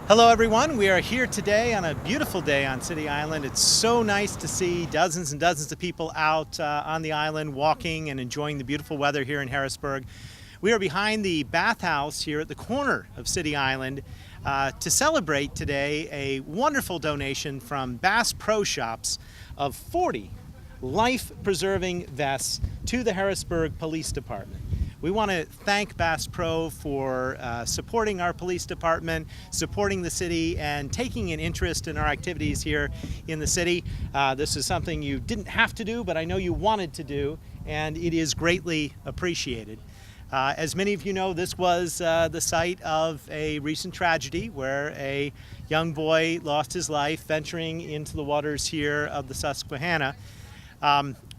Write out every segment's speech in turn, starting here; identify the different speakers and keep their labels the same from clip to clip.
Speaker 1: Hello everyone, we are here today on a beautiful day on City Island. It's so nice to see dozens and dozens of people out on the island walking and enjoying the beautiful weather here in Harrisburg. We are behind the bathhouse here at the corner of City Island to celebrate today a wonderful donation from Bass Pro Shops of 40 life-preserving vests to the Harrisburg Police Department. We want to thank Bass Pro for supporting our police department, supporting the city, and taking an interest in our activities here in the city. This is something you didn't have to do, but I know you wanted to do, and it is greatly appreciated. As many of you know, this was the site of a recent tragedy where a young boy lost his life venturing into the waters here of the Susquehanna.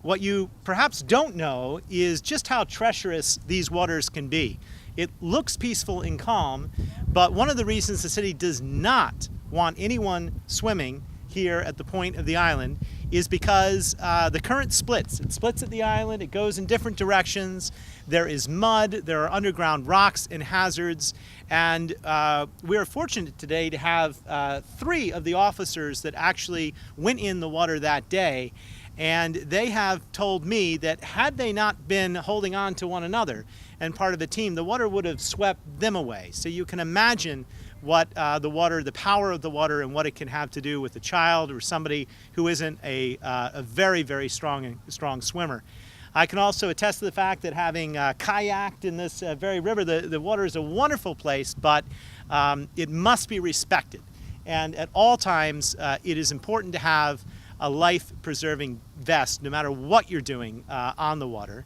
Speaker 1: What you perhaps don't know is just how treacherous these waters can be. It looks peaceful and calm, but one of the reasons the city does not want anyone swimming here at the point of the island is because the current splits. It splits at the island, it goes in different directions, there is mud, there are underground rocks and hazards, and we are fortunate today to have 3 of the officers that actually went in the water that day. And they have told me that had they not been holding on to one another and part of a team, the water would have swept them away. So you can imagine what the power of the water and what it can have to do with a child or somebody who isn't a very, very strong swimmer. I can also attest to the fact that having kayaked in this very river, the water is a wonderful place, but it must be respected. And at all times, it is important to have a life-preserving vest, no matter what you're doing on the water.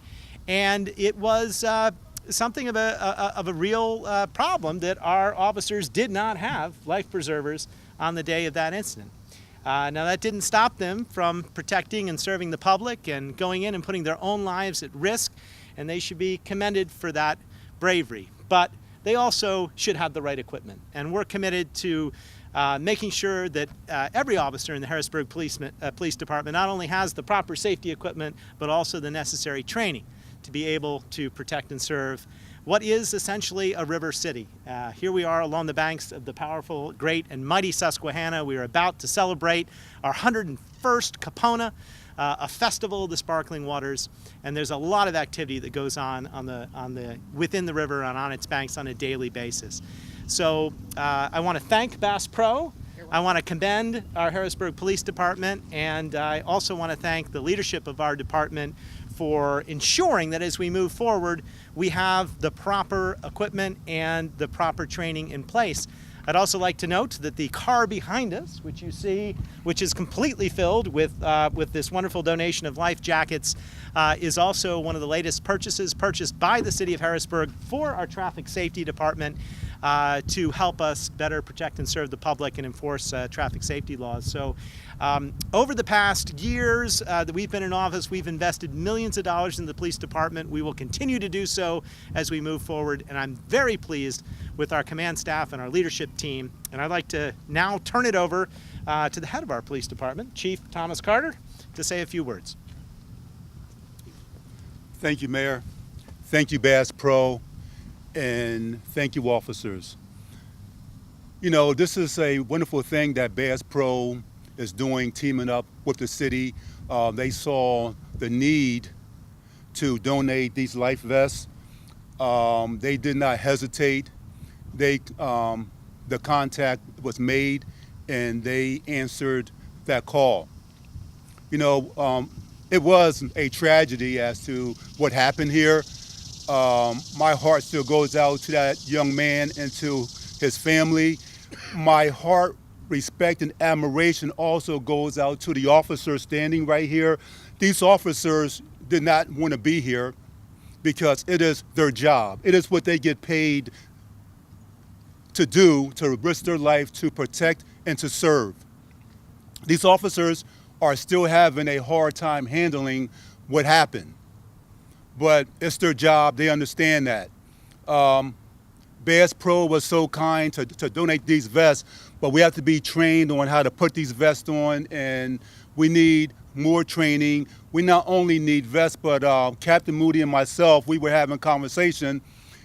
Speaker 1: And it was something of a real problem that our officers did not have life preservers on the day of that incident. Now that didn't stop them from protecting and serving the public and going in and putting their own lives at risk, and they should be commended for that bravery. But they also should have the right equipment, and we're committed to making sure that every officer in the Harrisburg Police Department not only has the proper safety equipment, but also the necessary training to be able to protect and serve what is essentially a river city. Here we are along the banks of the powerful, great, and mighty Susquehanna. We are about to celebrate our 101st Capona, a festival of the sparkling waters, and there's a lot of activity that goes on within the river and on its banks on a daily basis. So I want to thank Bass Pro. I want to commend our Harrisburg Police Department, and I also want to thank the leadership of our department for ensuring that as we move forward, we have the proper equipment and the proper training in place. I'd also like to note that the car behind us, which you see, which is completely filled with this wonderful donation of life jackets, is also one of the latest purchases purchased by the City of Harrisburg for our Traffic Safety Department to help us better protect and serve the public and enforce traffic safety laws. So over the past years that we've been in office, we've invested millions of dollars in the police department. We will continue to do so as we move forward, and I'm very pleased with our command staff and our leadership team. And I'd like to now turn it over to the head of our police department, Chief Thomas Carter, to say a few words.
Speaker 2: Thank you, Mayor. Thank you, Bass Pro, and thank you, officers. You know, this is a wonderful thing that Bass Pro is doing, teaming up with the city. They saw the need to donate these life vests. They did not hesitate. The contact was made, and they answered that call. You know, it was a tragedy as to what happened here. My heart still goes out to that young man and to his family. My heart, respect, and admiration also goes out to the officers standing right here. These officers did not want to be here because it is their job. It is what they get paid to do, to risk their life, to protect and to serve. These officers are still having a hard time handling what happened, but it's their job. They understand that. Bass Pro was so kind to donate these vests, but we have to be trained on how to put these vests on, and we need more training. We not only need vests, but Captain Moody and myself, we were having a conversation,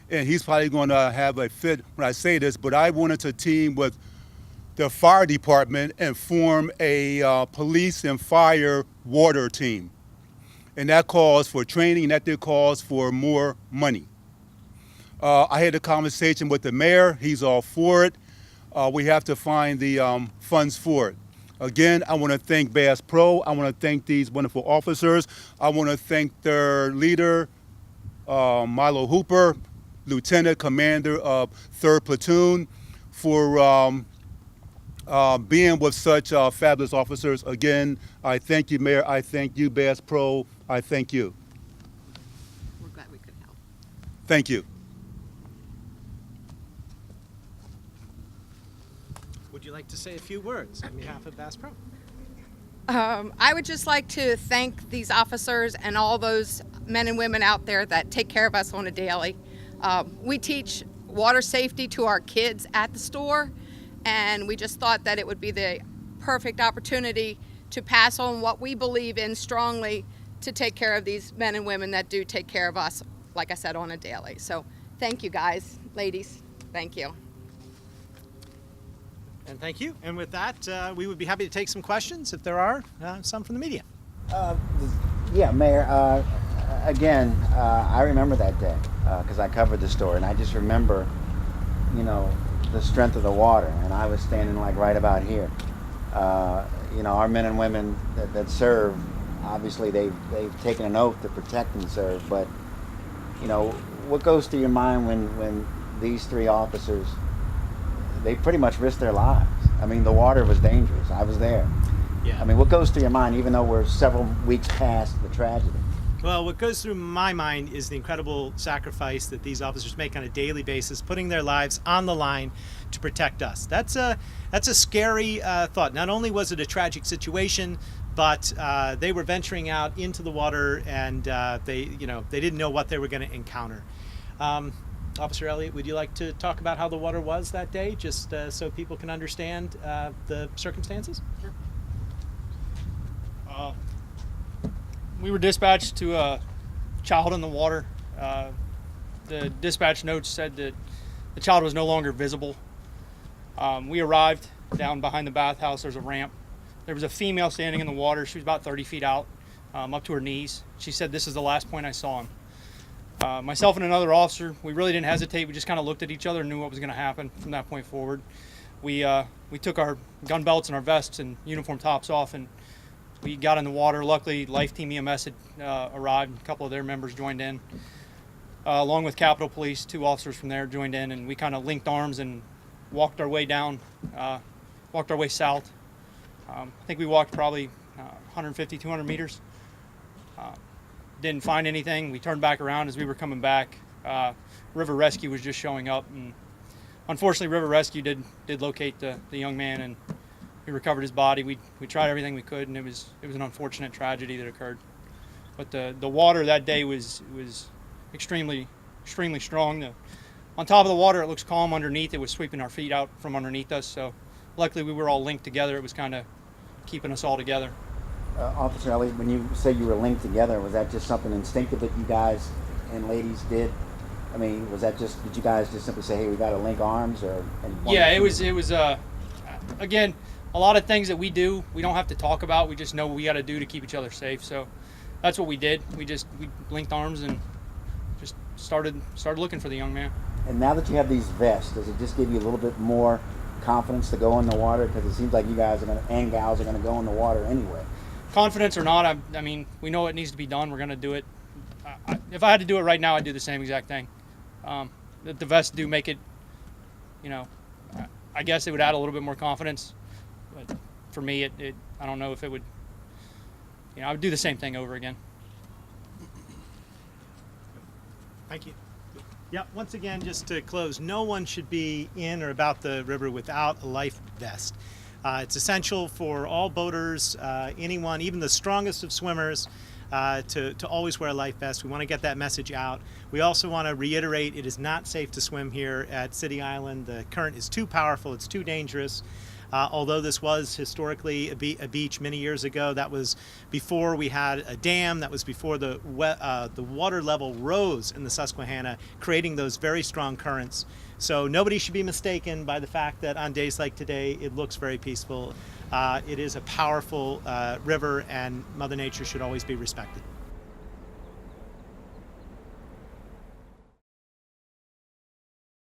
Speaker 2: and he's probably going to have a fit when I say this, but I wanted to team with the fire department and form a police and fire water team. And that calls for training, that calls for more money. I had a conversation with the mayor. He's all for it. We have to find the funds for it. Again, I want to thank Bass Pro. I want to thank these wonderful officers. I want to thank their leader, Milo Hooper, Lieutenant Commander of 3rd Platoon, for being with such fabulous officers. Again, I thank you, Mayor. I thank you, Bass Pro. I thank you.
Speaker 3: We're glad we could help.
Speaker 2: Thank you.
Speaker 1: Would you like to say a few words on behalf of Bass Pro?
Speaker 3: I would just like to thank these officers and all those men and women out there that take care of us on a daily. We teach water safety to our kids at the store, and we just thought that it would be the perfect opportunity to pass on what we believe in strongly to take care of these men and women that do take care of us, like I said, on a daily. So thank you guys, ladies, thank you.
Speaker 1: And thank you. And with that, we would be happy to take some questions if there are some from the media.
Speaker 4: Yeah, Mayor, again, I remember that day because I covered the store, and I just remember, you know, the strength of the water, and I was standing like right about here. You know, our men and women that serve, obviously they've taken an oath to protect and serve, but, you know, what goes through your mind when these 3 officers, they pretty much risked their lives? I mean, the water was dangerous. I was there.
Speaker 1: Yeah.
Speaker 4: I mean, what goes through your mind, even though we're several weeks past the tragedy?
Speaker 1: Well, what goes through my mind is the incredible sacrifice that these officers make on a daily basis, putting their lives on the line to protect us. That's a scary thought. Not only was it a tragic situation, but they were venturing out into the water, and they didn't know what they were going to encounter. Officer Elliott, would you like to talk about how the water was that day, just so people can understand the circumstances?
Speaker 5: Sure. We were dispatched to a child in the water. The dispatch notes said that the child was no longer visible. We arrived down behind the bathhouse. There's a ramp. There was a female standing in the water. She was about 30 feet out, up to her knees. She said, "This is the last point I saw him." Myself and another officer, we really didn't hesitate. We just kind of looked at each other and knew what was going to happen from that point forward. We took our gun belts and our vests and uniform tops off, and we got in the water. Luckily, Life Team EMS had arrived. A couple of their members joined in. Along with Capitol Police, 2 officers from there joined in, and we kind of linked arms and walked our way down, walked our way south. I think we walked probably 150, 200 meters. Didn't find anything. We turned back around as we were coming back. River Rescue was just showing up, and unfortunately River Rescue did locate the young man, and we recovered his body. We tried everything we could, and it was an unfortunate tragedy that occurred. But the water that day was extremely strong. On top of the water, it looks calm. Underneath, it was sweeping our feet out from underneath us. So luckily we were all linked together. It was kind of keeping us all together.
Speaker 4: Officer Elliott, when you say you were linked together, was that just something instinctive that you guys and ladies did? I mean, was that just, did you guys just simply say, hey, we got to link arms?
Speaker 5: Yeah, it was again, a lot of things that we do, we don't have to talk about. We just know what we got to do to keep each other safe. So that's what we did. We linked arms and just started looking for the young man.
Speaker 4: And now that you have these vests, does it just give you a little bit more confidence to go in the water? Because it seems like you guys and gals are going to go in the water anyway.
Speaker 5: Confidence or not, I mean, we know it needs to be done. We're going to do it. If I had to do it right now, I'd do the same exact thing. The vests do make it, you know, I guess it would add a little bit more confidence. But for me, I don't know if it would, you know, I would do the same thing over again.
Speaker 1: Thank you. Yeah, once again, just to close, no one should be in or about the river without a life vest. It's essential for all boaters, anyone, even the strongest of swimmers, to always wear a life vest. We want to get that message out. We also want to reiterate it is not safe to swim here at City Island. The current is too powerful, it's too dangerous. Although this was historically a beach many years ago, that was before we had a dam, that was before the water level rose in the Susquehanna, creating those very strong currents. So nobody should be mistaken by the fact that on days like today it looks very peaceful. It is a powerful river, and Mother Nature should always be respected.